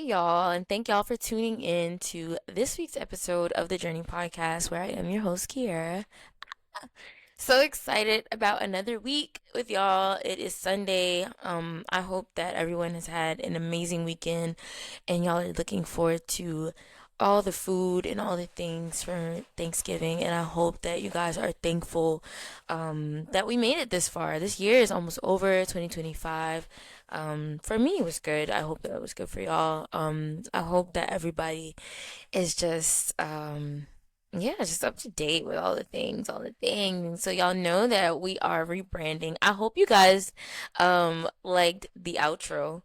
y'all, and thank y'all for tuning in to this week's episode of the Journey Podcast, where I am your host, Kiera. So excited about another week with y'all. It is Sunday. I hope that everyone has had an amazing weekend and y'all are looking forward to all the food and all the things for Thanksgiving. And I hope that you guys are thankful that we made it this far. This year is almost over, 2025. For me, it was good. I hope that it was good for y'all. I hope that everybody is just up to date with all the things, all the things. So y'all know that we are rebranding. I hope you guys liked the outro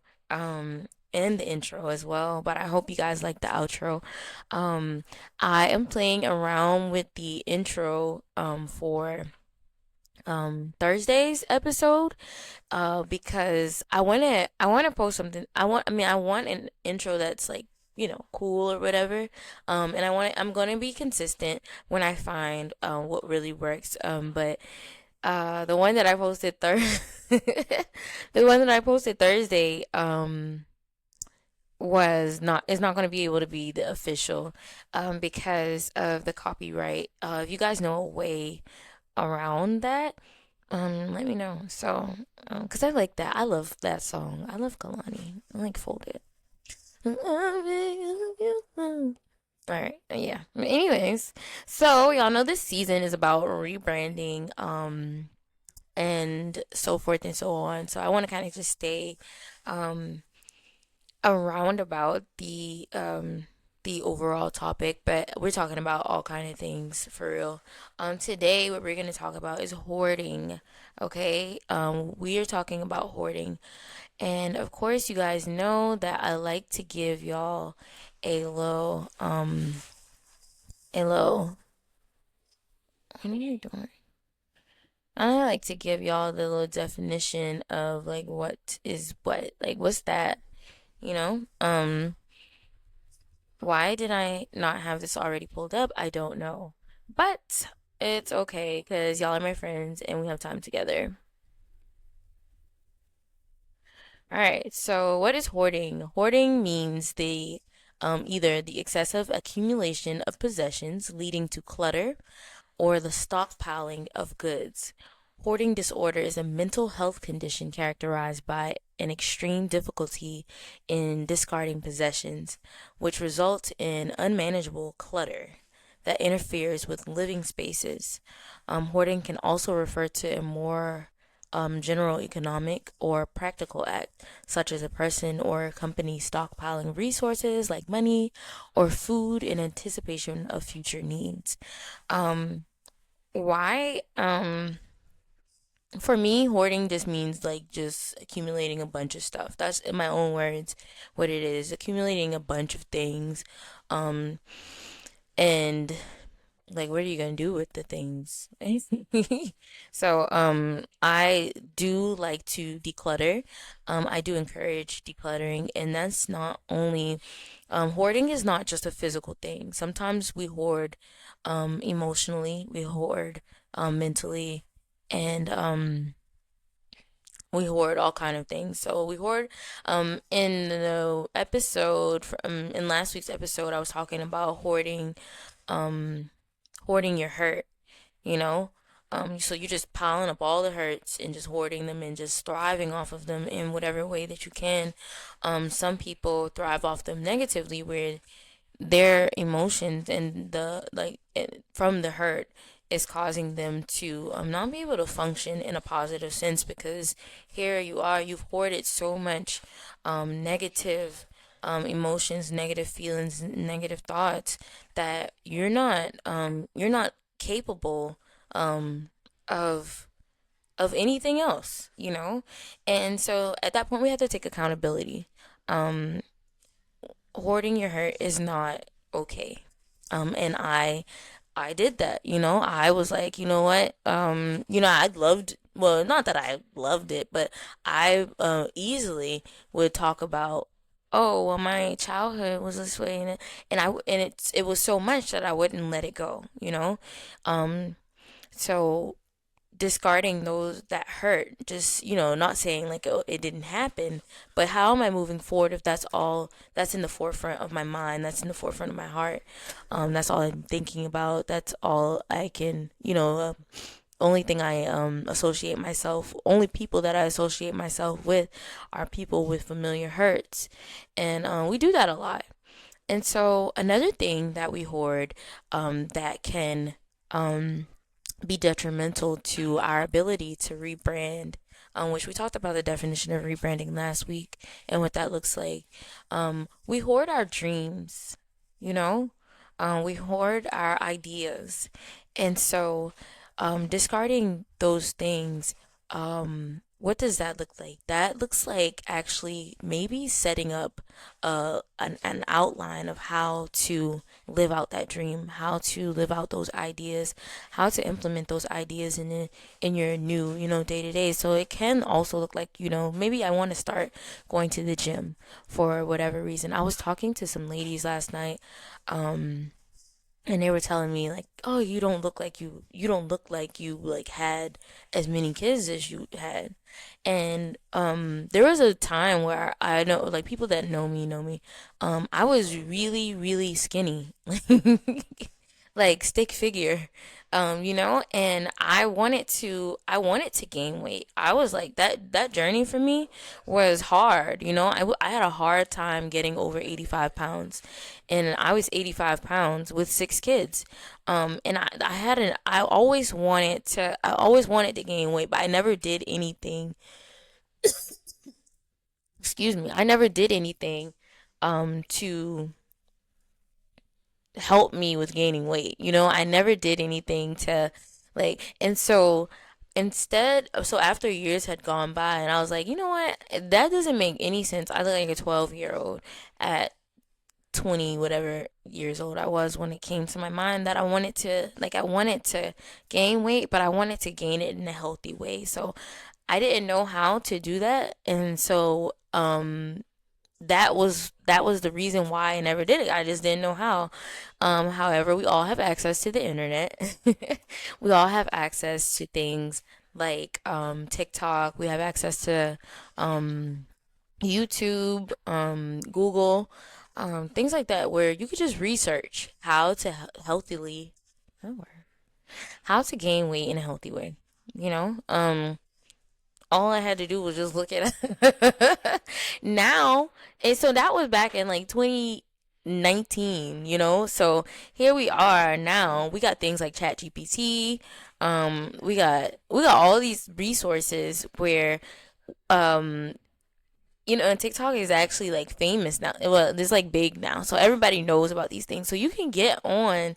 and the intro as well, but I hope you guys like the outro. Um I am playing around with the intro for Thursday's episode because I want to post something. I want an intro that's like, cool or whatever. And I'm going to be consistent when I find what really works. But the one that I posted the one that I posted Thursday was not is not going to be able to be the official because of the copyright. If you guys know a way around that, let me know. So, cause I like that. I love that song. I love Kalani. I like Fold It. All right, yeah. Anyways, so y'all know this season is about rebranding, and so forth and so on. So I want to kind of just stay, um, around about the overall topic, but we're talking about all kind of things for real. Today what we're gonna talk about is hoarding. Okay, we are talking about hoarding, and of course you guys know that I like to give y'all a little a little. What are you doing? I like to give y'all the little definition of like what is what, like what's that, you know? Why did I not have this already pulled up? I don't know. But it's okay because y'all are my friends and we have time together. All right, so what is hoarding? Hoarding means either the excessive accumulation of possessions leading to clutter or the stockpiling of goods. Hoarding disorder is a mental health condition characterized by an extreme difficulty in discarding possessions, which results in unmanageable clutter that interferes with living spaces. Hoarding can also refer to a more general economic or practical act, such as a person or a company stockpiling resources like money or food in anticipation of future needs. Um, why? For me, hoarding just means like just accumulating a bunch of stuff. That's in my own words what it is. Accumulating a bunch of things. Um, and like what are you gonna do with the things? So, I do like to declutter. I do encourage decluttering, and that's not only hoarding is not just a physical thing. Sometimes we hoard emotionally, we hoard mentally, and we hoard all kind of things. So we hoard in the episode from in last week's episode I was talking about um hoarding your hurt, you know? So you're just piling up all the hurts and just hoarding them and just thriving off of them in whatever way that you can. Some people thrive off them negatively where their emotions and from the hurt is causing them to not be able to function in a positive sense because here you are, you've hoarded so much negative emotions, negative feelings, negative thoughts that you're not capable um, of anything else, you know? And so at that point we have to take accountability. Um, Hoarding your hurt is not okay. And I did that, you know. I was like, you know what? I loved well, not that I loved it, but I easily would talk about, oh, well, my childhood was this way, and it was so much that I wouldn't let it go, you know. Um, so discarding those that hurt, just, not saying like, oh, it didn't happen, but how am I moving forward if that's all that's in the forefront of my mind, that's in the forefront of my heart, that's all I'm thinking about, that's all I can, only thing I associate myself, only people that I associate myself with are people with familiar hurts, and we do that a lot. And so another thing that we hoard, that can um, be detrimental to our ability to rebrand, which we talked about the definition of rebranding last week and what that looks like. We hoard our dreams, you know, we hoard our ideas. And so, discarding those things, what does that look like? That looks like actually maybe setting up an outline of how to live out that dream, how to live out those ideas, how to implement those ideas in your new, day to day. So it can also look like, maybe I want to start going to the gym for whatever reason. I was talking to some ladies last night, and they were telling me like, oh, you don't look like you like had as many kids as you had. And there was a time where I know, like, people that know me, I was really really skinny, like stick figure, and I wanted to gain weight. I was like, that journey for me was hard. I had a hard time getting over 85 pounds, and I was 85 pounds with 6 kids. And I always wanted to gain weight, but I never did anything. Excuse me, I never did anything to help me with gaining weight. I never did anything to, like, and so after years had gone by, and I was like, you know what? That doesn't make any sense. I look like a 12-year-old at 20 whatever years old I was when it came to my mind that I wanted to gain weight, but I wanted to gain it in a healthy way. So I didn't know how to do that. And so that was the reason why I never did it. I just didn't know how. However, we all have access to the internet. We all have access to things like TikTok. We have access to um, YouTube, Google, things like that, where you could just research how to healthily, oh, how to gain weight in a healthy way. You know, all I had to do was just look at it. Now, and so that was back in like 2019, So here we are now. We got things like ChatGPT. We got all these resources where um and TikTok is actually like famous now. Well, it's like big now, so everybody knows about these things. So you can get on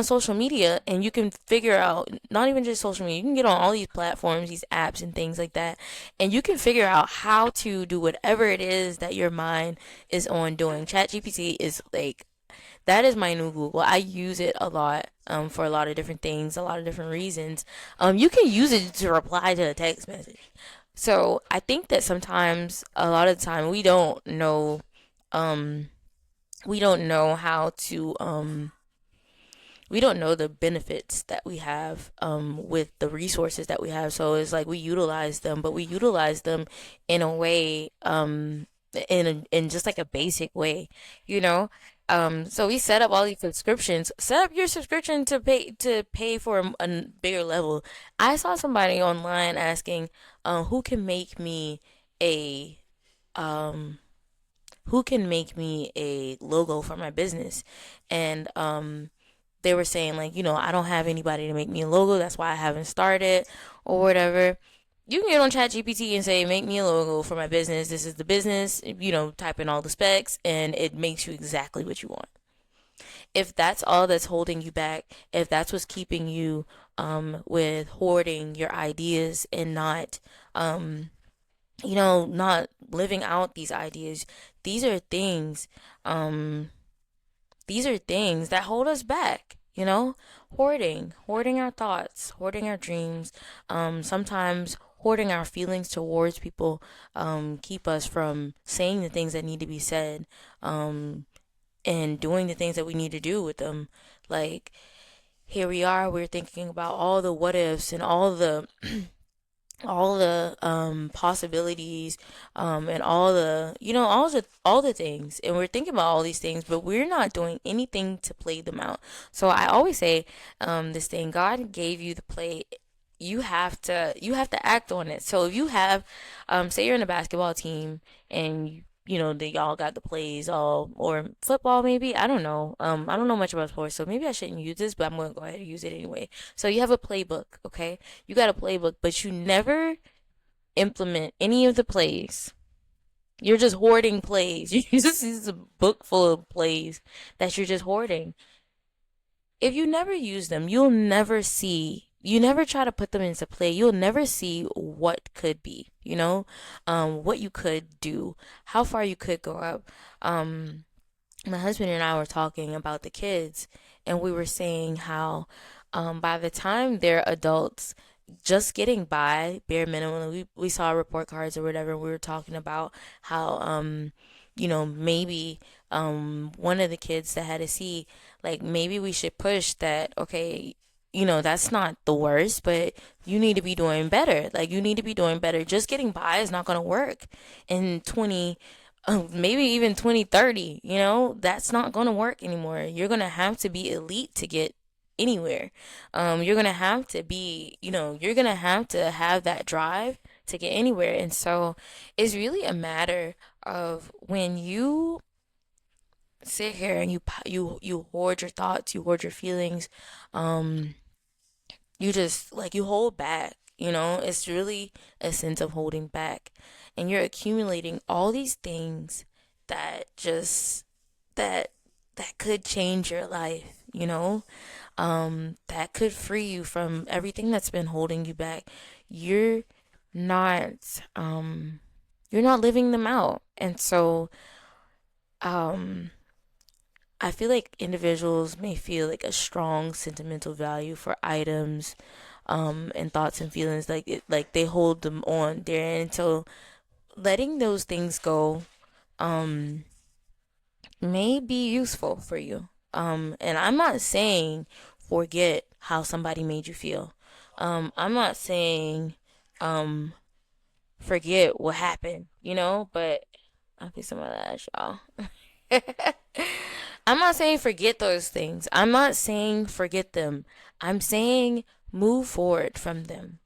social media, and you can figure out, not even just social media. You can get on all these platforms, these apps, and things like that, and you can figure out how to do whatever it is that your mind is on doing. ChatGPT is like, that is my new Google. I use it a lot, for a lot of different things, a lot of different reasons. You can use it to reply to a text message. So I think that sometimes, a lot of the time, um, we don't know how to, we don't know the benefits that we have, with the resources that we have. So it's like we utilize them, but we utilize them in a way, in just like a basic way, you know. So we set up all these subscriptions. Set up your subscription to pay for a bigger level. I saw somebody online asking, who can make me a um who can make me a logo for my business, and they were saying like, I don't have anybody to make me a logo. That's why I haven't started, or whatever. You can get on ChatGPT and say, make me a logo for my business. This is the business, type in all the specs, and it makes you exactly what you want. If that's all that's holding you back, if that's what's keeping you, with hoarding your ideas and not living out these ideas, these are things, um, these are things that hold us back, hoarding our thoughts, hoarding our dreams, sometimes hoarding our feelings towards people, keep us from saying the things that need to be said, and doing the things that we need to do with them. Like, here we are, we're thinking about all the what ifs and all the possibilities, and all the things, and we're thinking about all these things, but we're not doing anything to play them out. So I always say, this thing, God gave you the play. You have to act on it. So if you have, say you're in a basketball team, and they all got the plays, all, or football, maybe, I don't know. I don't know much about sports, so maybe I shouldn't use this, but I'm going to go ahead and use it anyway. So you have a playbook. Okay, you got a playbook, but you never implement any of the plays. You're just hoarding plays. You just use a book full of plays that you're just hoarding. If you never use them, you'll never see. You never try to put them into play. You'll never see what could be. What you could do, how far you could go up. My husband and I were talking about the kids, and we were saying how, by the time they're adults, just getting by bare minimum. We saw report cards or whatever. And we were talking about how, maybe, one of the kids that had a C, like, maybe we should push that. Okay, that's not the worst, but you need to be doing better. Like, you need to be doing better. Just getting by is not going to work in 20, maybe even 2030. That's not going to work anymore. You're going to have to be elite to get anywhere. You're going to have to be, you're going to have that drive to get anywhere. And so it's really a matter of, when you sit here and you hoard your thoughts, you hoard your feelings, um, you just, like, you hold back. It's really a sense of holding back, and you're accumulating all these things that just that that could change your life, that could free you from everything that's been holding you back. You're not you're not living them out. And so, um I feel like individuals may feel like a strong sentimental value for items, and thoughts and feelings, like they hold them on there. And so letting those things go, um may be useful for you. And I'm not saying forget how somebody made you feel. I'm not saying, um forget what happened, but I'll be some of that, y'all. I'm not saying forget those things. I'm not saying forget them. I'm saying move forward from them.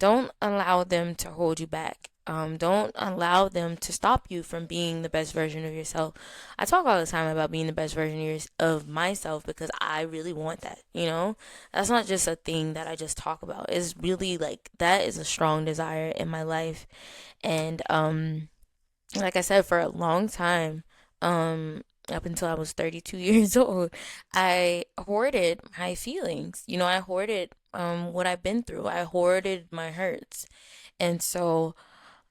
Don't allow them to hold you back. Don't allow them to stop you from being the best version of yourself. I talk all the time about being the best version of myself, because I really want that. That's not just a thing that I just talk about. It's really, like, that is a strong desire in my life. And, like I said, for a long time, up until I was 32 years old, I hoarded my feelings. I hoarded, what I've been through. I hoarded my hurts. And so,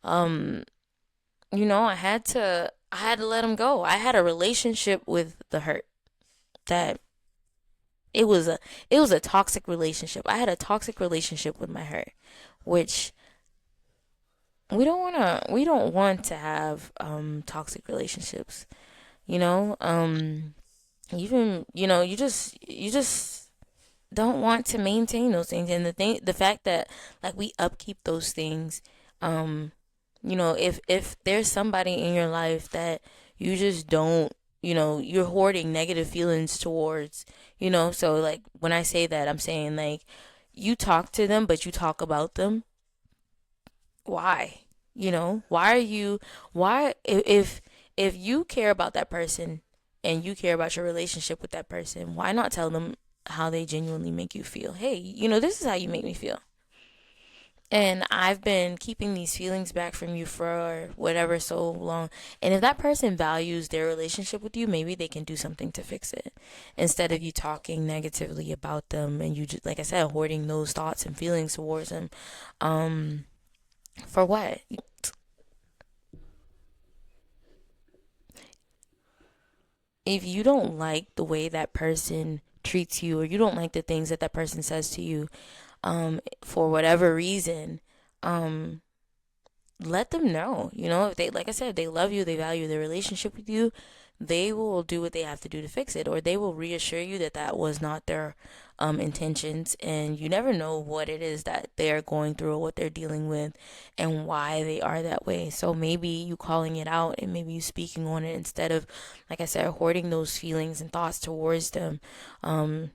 um, I had to let them go. I had a relationship with the hurt, that it was a it was a toxic relationship. I had a toxic relationship with my hurt, which we don't want to have, toxic relationships. You know, even, you just don't want to maintain those things. And the fact that, like, we upkeep those things, um if there's somebody in your life that you just don't, you're hoarding negative feelings towards, so, like, when I say that, I'm saying, like, you talk to them, but you talk about them. Why? Why are you, why if you care about that person, and you care about your relationship with that person, why not tell them how they genuinely make you feel? Hey, this is how you make me feel. And I've been keeping these feelings back from you for whatever so long. And if that person values their relationship with you, maybe they can do something to fix it. Instead of you talking negatively about them, and you just, like I said, hoarding those thoughts and feelings towards them. Um, for what? If you don't like the way that person treats you, or you don't like the things that that person says to you, for whatever reason, um, let them know. If they, like I said, if they love you, they value their relationship with you, they will do what they have to do to fix it, or they will reassure you that that was not their intentions. And you never know what it is that they're going through or what they're dealing with and why they are that way. So maybe you calling it out and maybe you speaking on it instead of, like I said, hoarding those feelings and thoughts towards them. Um,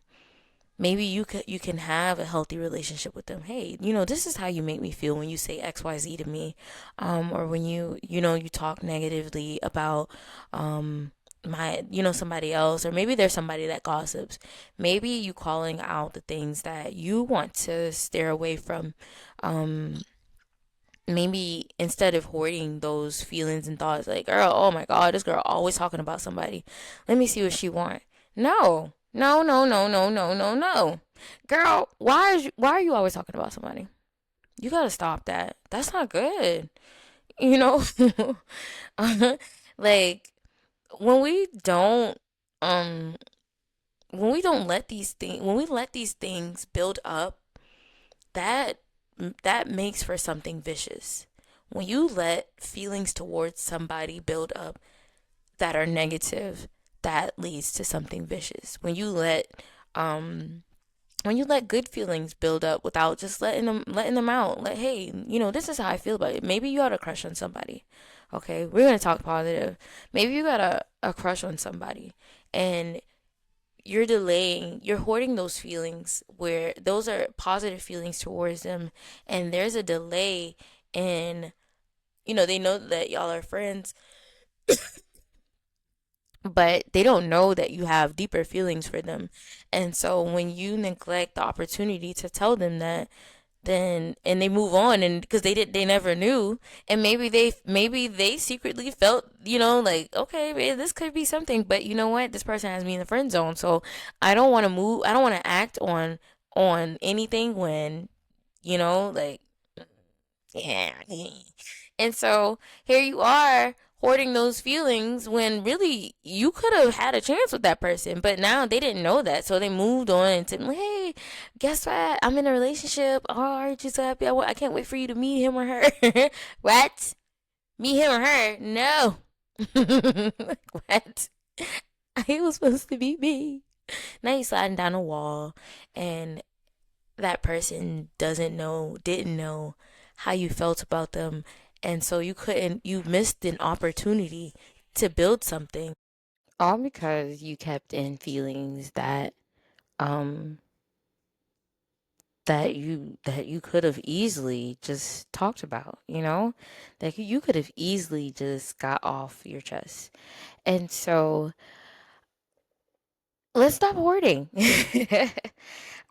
maybe you can have a healthy relationship with them. Hey, this is how you make me feel when you say XYZ to me, or when you talk negatively about my somebody else, or maybe there's somebody that gossips. Maybe you calling out the things that you want to steer away from. um Maybe instead of hoarding those feelings and thoughts, like, girl, oh my god, this girl always talking about somebody, let me see what she want. No, no, no, no, no, no, no, no, girl, why are you always talking about somebody? You gotta stop that. That's not good, you know. Like, when we don't um when we don't let these things when we let these things build up, that that makes for something vicious. When you let feelings towards somebody build up that are negative, that leads to something vicious. Um when you let good feelings build up without just letting them out, like, hey, this is how I feel about it. Maybe you got a crush on somebody. Okay, we're gonna talk positive. Maybe you got a crush on somebody, and you're hoarding those feelings where those are positive feelings towards them, and there's a delay in, they know that y'all are friends, but they don't know that you have deeper feelings for them. And so when you neglect the opportunity to tell them that, then and they move on, and because they never knew, and maybe they secretly felt, like, okay, man, this could be something, but you know what, this person has me in the friend zone, so I don't want to act on anything when, like, yeah. And so here you are hoarding those feelings when really you could have had a chance with that person, but now they didn't know that, so they moved on and said, "Hey, guess what? I'm in a relationship. Oh, aren't you so happy? I can't wait for you to meet him or her." What? Meet him or her? No. What? I was supposed to be me. Now you sliding down a wall, and that person didn't know how you felt about them, and so you missed an opportunity to build something, all because you kept in feelings um that you could have easily just talked about, that you could have easily just got off your chest. And so let's stop hoarding.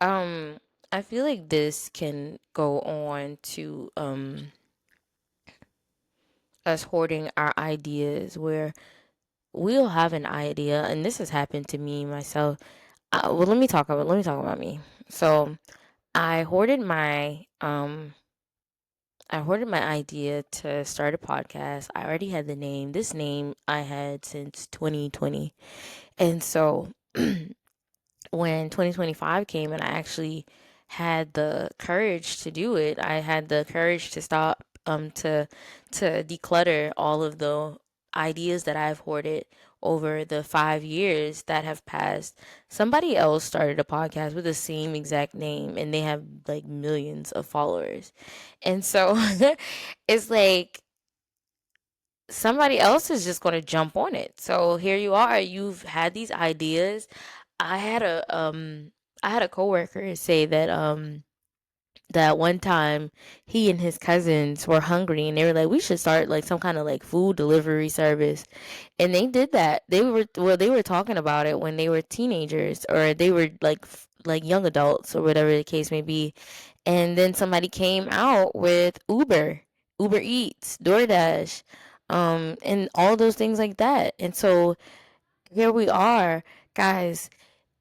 um I feel like this can go on to us hoarding our ideas, where we'll have an idea, and this has happened to me myself. Well, let me talk about me. So I hoarded my idea to start a podcast. I already had the name. This name I had since 2020. And so when 2025 came and I actually had the courage to do it, I had the courage to stop, to declutter all of the ideas that I've hoarded over the 5 years that have passed. Somebody else started a podcast with the same exact name, and they have like millions of followers. And so it's like somebody else is just going to jump on it. So here you are, you've had these ideas. I had a coworker say that one time he and his cousins were hungry, and they were like, we should start like some kind of like food delivery service. And they did that. They were talking about it when they were teenagers, or they were like young adults, or whatever the case may be. And then somebody came out with Uber Eats, DoorDash, and all those things like that. And so here we are, guys.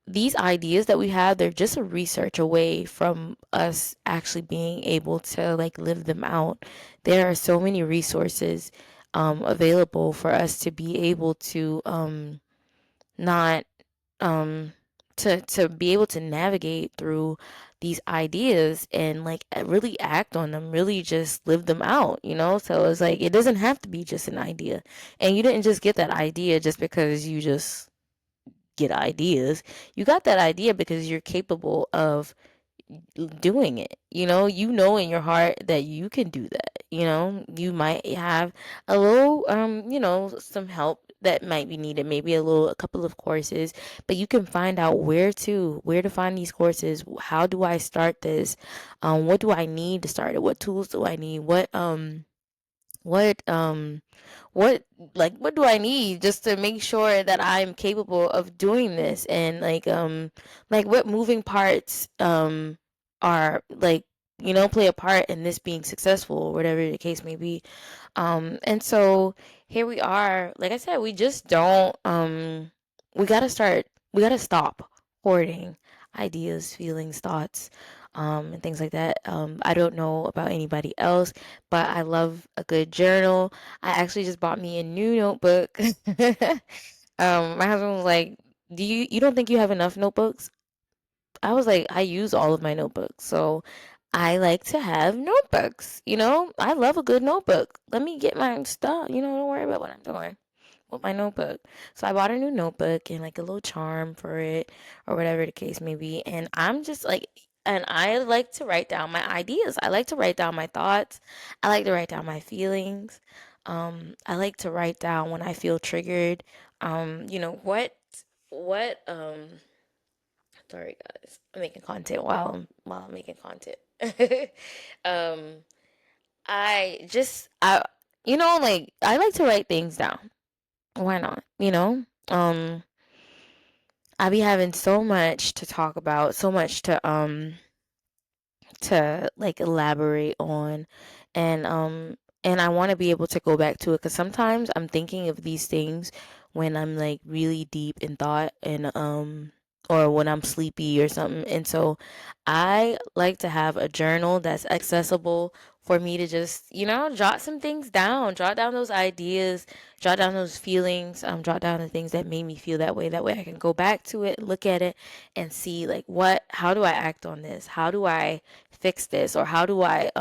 These ideas that we have, they're just a research away from us actually being able to like live them out. There are so many resources available for us to be able to not um to be able to navigate through these ideas and like really act on them, really just live them out, you know? So it's like it doesn't have to be just an idea. And you didn't just get that idea just because you just get ideas. You got that idea because you're capable of doing it. You know in your heart that you can do that. You might have a little some help that might be needed, maybe a couple of courses, but you can find out where to find these courses. How do I start this? What do I need to start it? What tools do I need? What what what do I need just to make sure that I'm capable of doing this? And like what moving parts are like play a part in this being successful, or whatever the case may be. And so here we are. Like I said, we just don't we gotta stop hoarding ideas, feelings, thoughts, and things like that. I don't know about anybody else, but I love a good journal. I actually just bought me a new notebook. My husband was like, "Do you don't think you have enough notebooks?" I was like, I use all of my notebooks. So I like to have notebooks. I love a good notebook. Let me get my stuff. Don't worry about what I'm doing with my notebook. So I bought a new notebook and like a little charm for it, or whatever the case may be. And I'm just like, and I like to write down my ideas. I like to write down my thoughts. I like to write down my feelings. I like to write down when I feel triggered. What sorry guys, I'm making content while I'm making content. um I I like to write things down. Why not? I be having so much to talk about, so much to like elaborate on, and I want to be able to go back to it, because sometimes I'm thinking of these things when I'm like really deep in thought, and or when I'm sleepy or something. And so I like to have a journal that's accessible for me to just jot some things down, jot down those ideas, jot down those feelings, jot down the things that made me feel that way. That way I can go back to it, look at it, and see like how do I act on this? How do I fix this? Or how do I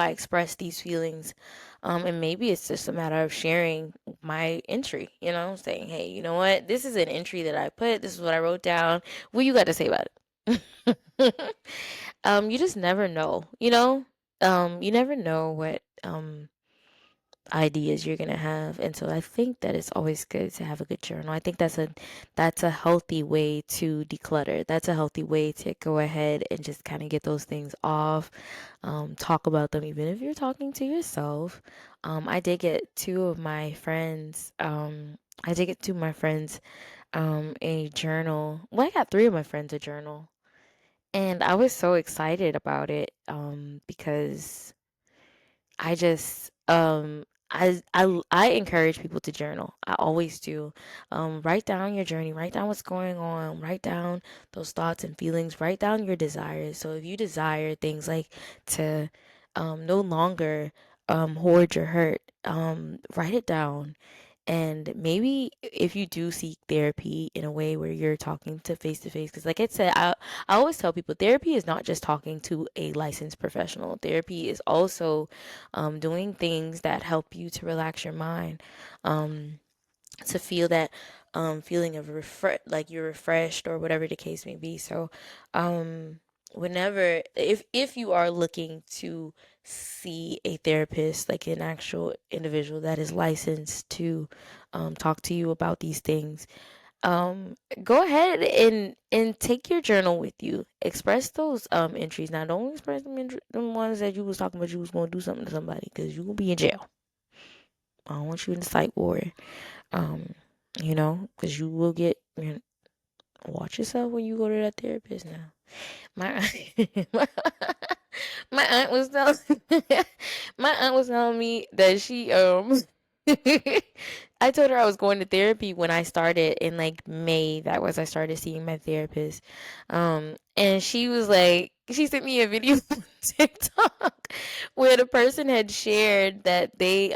express these feelings? And maybe it's just a matter of sharing my entry, saying, hey, you know what? This is an entry that I put. This is what I wrote down. What you got to say about it? You just never know, you never know what ideas you're gonna have. And so I think that it's always good to have a good journal. I think that's a healthy way to declutter. That's a healthy way to go ahead and just kind of get those things off. Talk about them, even if you're talking to yourself. I did get two of my friends. I did get two of my friends a journal. Well, I got three of my friends a journal, and I was so excited about it because I just I encourage people to journal. I always do. Write down your journey, write down what's going on, write down those thoughts and feelings, write down your desires. So if you desire things like to no longer hoard your hurt, write it down. And maybe if you do seek therapy in a way where you're talking to face, because like I said, I always tell people therapy is not just talking to a licensed professional. Therapy is also doing things that help you to relax your mind, um, to feel that feeling of like you're refreshed, or whatever the case may be. So, um, whenever if you are looking to see a therapist, like an actual individual that is licensed to talk to you about these things, um, go ahead and take your journal with you. Express those entries. Now, don't express them ones that you was talking about you was going to do something to somebody, because you will be in jail. I don't want you in the psych ward. Um, because you will get. Watch yourself when you go to that therapist now. My my, my aunt was telling my aunt was telling me that she I told her I was going to therapy when I started in like May. That was I started seeing my therapist. And she was like, she sent me a video on TikTok where the person had shared that they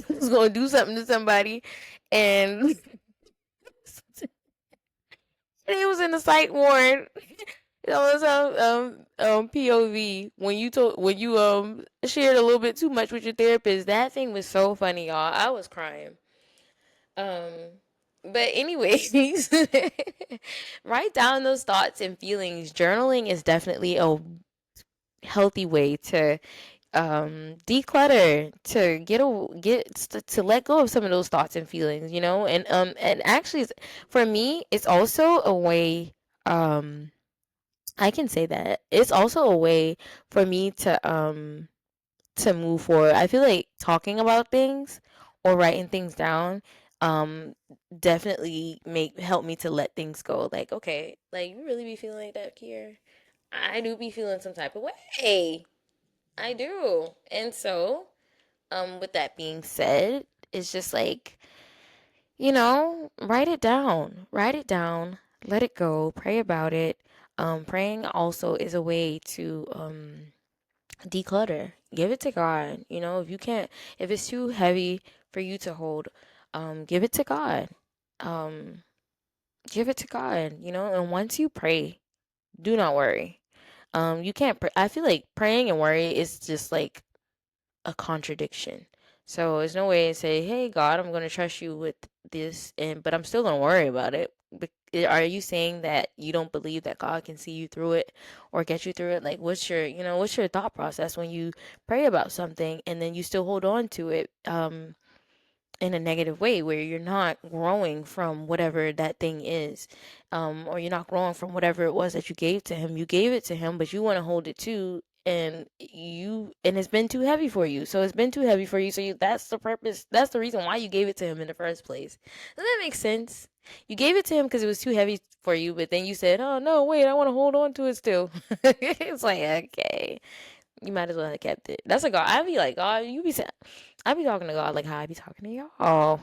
was going to do something to somebody, and and he was in the psych ward. That was POV when you shared a little bit too much with your therapist. That thing was so funny, y'all. I was crying. Um, but anyways, write down those thoughts and feelings. Journaling is definitely a healthy way to declutter, to to let go of some of those thoughts and feelings, and actually for me it's also a way, I can say that it's also a way for me to move forward. I feel like talking about things or writing things down um definitely make help me to let things go. Like, okay, like you really be feeling like that, Kier? I do be feeling some type of way. I do. And so, with that being said, it's just like, write it down. Write it down. Let it go. Pray about it. Praying also is a way to declutter. Give it to God. If you can't, if it's too heavy for you to hold, give it to God. Um, give it to God. And once you pray, do not worry. You can't. I feel like praying and worry is just like a contradiction. So there's no way to say, "Hey God, I'm going to trust you with this," but I'm still going to worry about it. Are you saying that you don't believe that God can see you through it or get you through it? Like, what's your thought process when you pray about something and then you still hold on to it? In a negative way where you're not growing from whatever that thing is, or you're not growing from whatever it was that you gave it to him, but you want to hold it too, and it's been too heavy for you, so it's been too heavy for you, so that's the purpose, that's the reason why you gave it to him in the first place. Does that make sense? You gave it to him because it was too heavy for you, but then you said, oh no, wait, I want to hold on to it still. It's like, okay, you might as well have kept it. That's a God. I be like, God, I be talking to God like how I be talking to y'all,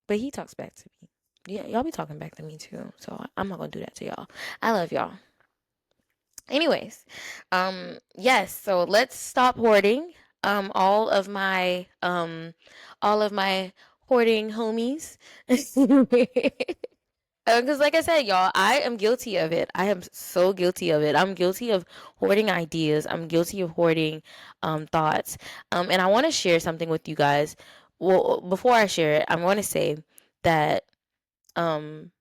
but He talks back to me. Yeah, y'all be talking back to me too. So I'm not gonna do that to y'all. I love y'all. Anyways, yes. So let's stop hoarding. Um, all of my um, all of my hoarding homies. Because, like I said, y'all, I am guilty of it. I am so guilty of it. I'm guilty of hoarding ideas. I'm guilty of hoarding thoughts. And I want to share something with you guys. Well, before I share it, I want to say that um,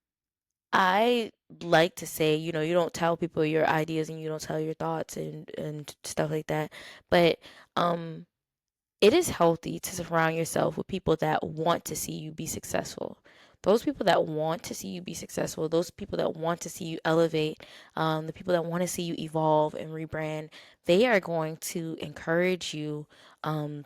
I like to say, you don't tell people your ideas and you don't tell your thoughts and stuff like that. But um, it is healthy to surround yourself with people that want to see you be successful. Those people that want to see you be successful, those people that want to see you elevate, the people that want to see you evolve and rebrand, they are going to encourage you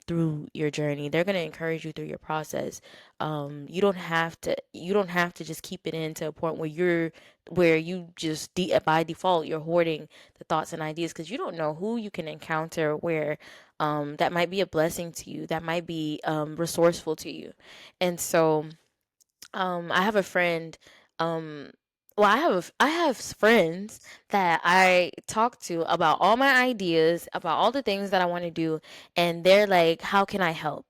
through your journey. They're going to encourage you through your process. You don't have to just keep it in to a point where you just by default you're hoarding the thoughts and ideas, because you don't know who you can encounter where that might be a blessing to you, that might be resourceful to you. And so I have a friend. Um, well, I have friends that I talk to about all my ideas, about all the things that I want to do, and they're like, "How can I help?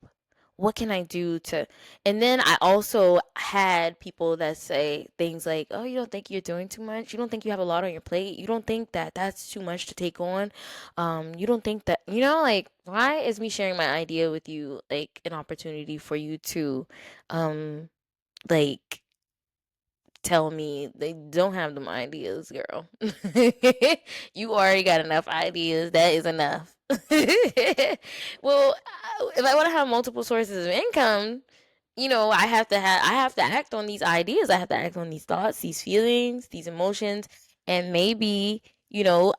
What can I do to?" And then I also had people that say things like, "Oh, you don't think you're doing too much? You don't think you have a lot on your plate? You don't think that that's too much to take on? You don't think that, like, why is me sharing my idea with you like an opportunity for you to, um, like, tell me they don't have them ideas, girl. You already got enough ideas. That is enough." Well, if I want to have multiple sources of income, I have to act on these ideas. I have to act on these thoughts, these feelings, these emotions, and maybe, you know,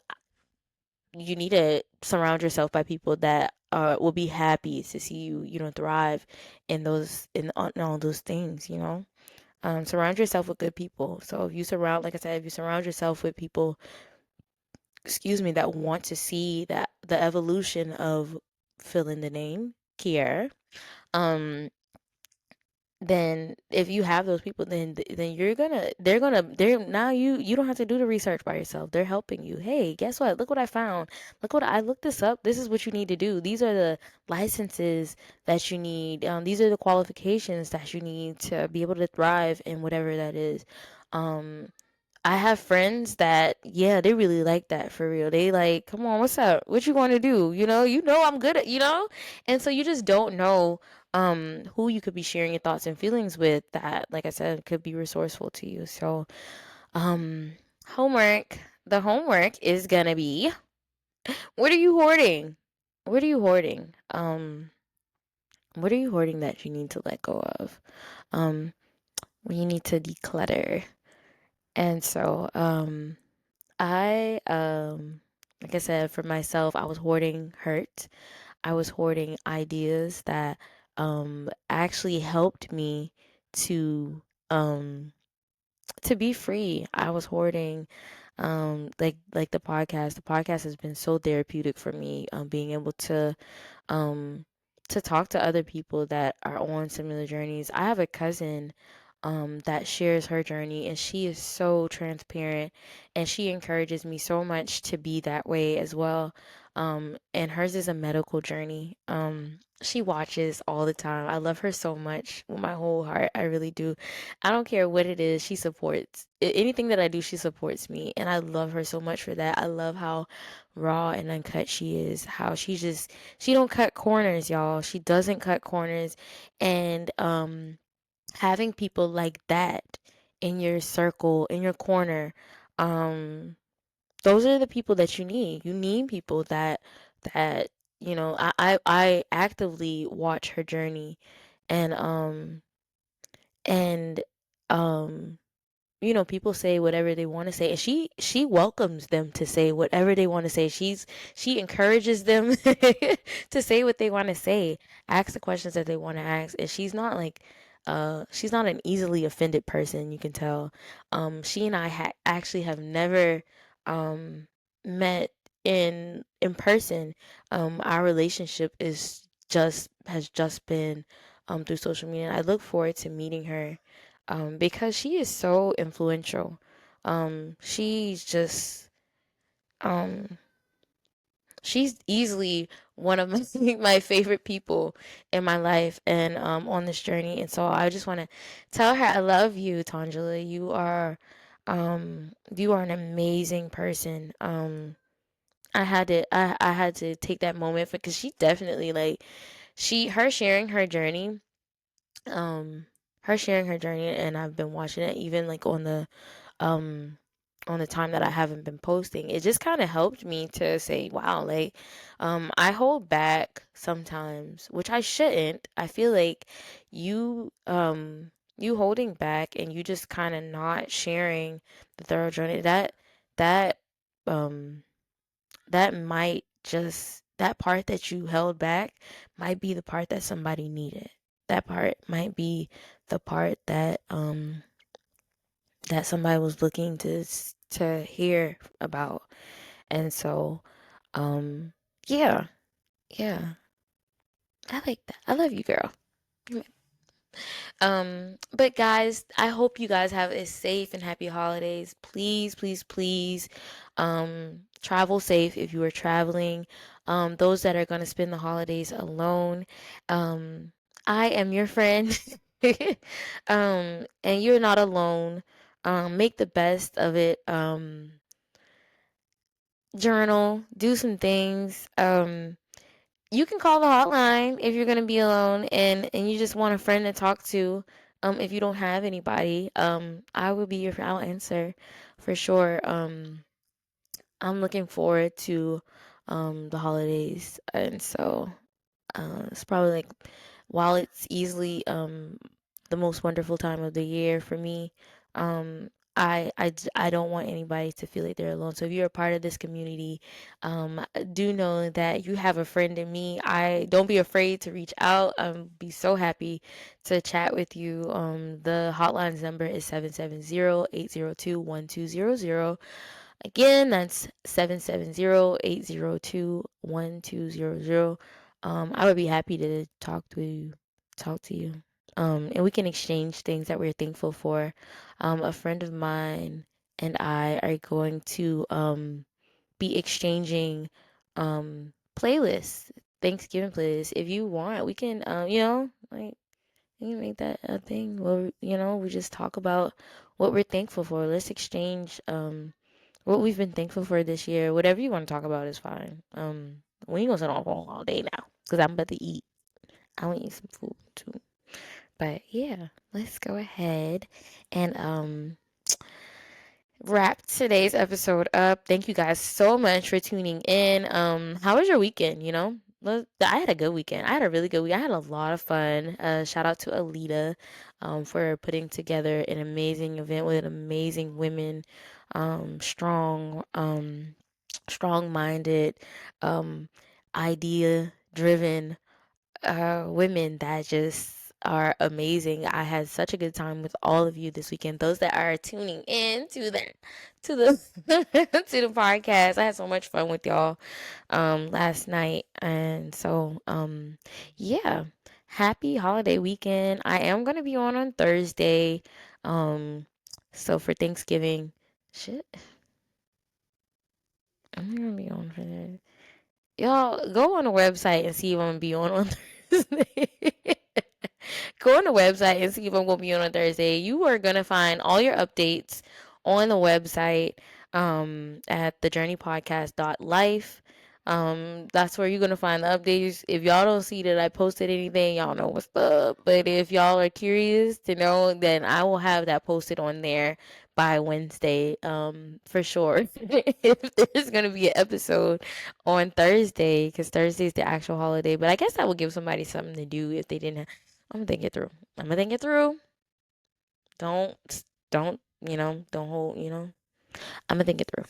you need to surround yourself by people that will be happy to see you, thrive in all those things, surround yourself with good people. So like I said, if you surround yourself with people, excuse me, that want to see that the evolution of fill in the name, Kier, um, then if you have those people, then they're now you don't have to do the research by yourself. They're helping you. Hey, guess what? Look what I found. Look what I looked this up. This is what you need to do. These are the licenses that you need. These are the qualifications that you need to be able to thrive in whatever that is. Um, I have friends that, yeah, they really like that for real. They like, come on, what's up? What you want to do? I'm good at, and so you just don't know who you could be sharing your thoughts and feelings with that, like I said, could be resourceful to you. So, um, homework. The homework is gonna be, what are you hoarding? What are you hoarding? What are you hoarding that you need to let go of? Um, when you need to declutter. And so, I like I said, for myself, I was hoarding hurt. I was hoarding ideas that actually helped me to um to be free. I was hoarding like the podcast. The podcast has been so therapeutic for me, being able um to talk to other people that are on similar journeys. I have a cousin that shares her journey, and she is so transparent, and she encourages me so much to be that way as well. And hers is a medical journey. She watches all the time. I love her so much with my whole heart. I really do. I don't care what it is, she supports anything that I do. She supports me, and I love her so much for that. I love how raw and uncut she is. How she don't cut corners, y'all. She doesn't cut corners, and having people like that in your circle, in your corner, um, those are the people that you need. You need people that I actively watch her journey, and and um people say whatever they want to say, and she welcomes them to say whatever they want to say. She encourages them to say what they want to say, ask the questions that they want to ask, and she's not an easily offended person. You can tell. She and I actually have never um met in person. Our relationship is just has just been through social media. I look forward to meeting her because she is so influential. She's just, um, she's easily one of my, my favorite people in my life and on this journey. And so I just want to tell her I love you, Tangela. You are an amazing person. I had to take that moment because she definitely like her sharing her journey, um, and I've been watching it even like um on the time that I haven't been posting. It just kind of helped me to say, wow, like I hold back sometimes, which I shouldn't. I feel like you holding back and you just kind of not sharing the thorough journey that um that might just that part that you held back might be the part that somebody needed. That part might be the part that somebody was looking to hear about. And so, um, yeah, yeah, I like that. I love you, girl. But guys, I hope you guys have a safe and happy holidays. Please, please, please, travel safe if you are traveling. Those that are gonna spend the holidays alone, um, I am your friend. And you're not alone. Make the best of it. Journal, do some things. You can call the hotline if you're gonna be alone and you just want a friend to talk to. If you don't have anybody, I will be your friend. I'll answer for sure. I'm looking forward to the holidays, and so it's probably like while it's easily the most wonderful time of the year for me, I don't want anybody to feel like they're alone. So if you're a part of this community, do know that you have a friend in me. I don't be afraid to reach out. Be so happy to chat with you. The hotline's number is 770-802-1200. Again, that's 770-802-1200. I would be happy to talk to you. And we can exchange things that we're thankful for. A friend of mine and I are going to be exchanging playlists, Thanksgiving playlists. If you want, we can like we can make that a thing where we just talk about what we're thankful for. Let's exchange what we've been thankful for this year. Whatever you want to talk about is fine. We ain't gonna sit on the phone all day now because I'm about to eat. I want to eat some food too. But yeah, let's go ahead and wrap today's episode up. Thank you guys so much for tuning in. How was your weekend? I had a good weekend. I had a really good week. I had a lot of fun. Shout out to Alita, for putting together an amazing event with amazing women, strong, strong-minded, um, idea-driven women that just are amazing. I had such a good time with all of you this weekend. Those that are tuning in to the to the podcast. I had so much fun with y'all last night. And so yeah. Happy holiday weekend. I am gonna be on Thursday. Um so for Thanksgiving. Shit. I'm gonna be on for that. Y'all go on the website and see if I'm gonna be on Thursday. Go on the website and see if I'm gonna be on Thursday. You are gonna find all your updates on the website at thejourneypodcast.life. That's where you're gonna find the updates. If y'all don't see that I posted anything, y'all know what's up. But if y'all are curious to know, then I will have that posted on there by Wednesday, for sure. If there's gonna be an episode on Thursday, because Thursday is the actual holiday. But I guess that will give somebody something to do if they didn't. I'm gonna think it through. I'm gonna think it through. Don't, don't hold. I'm gonna think it through.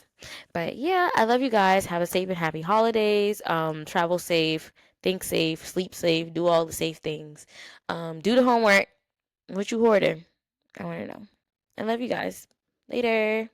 But yeah, I love you guys. Have a safe and happy holidays. Travel safe, think safe, sleep safe, do all the safe things. Do the homework. What you hoarding? I want to know. I love you guys. Later.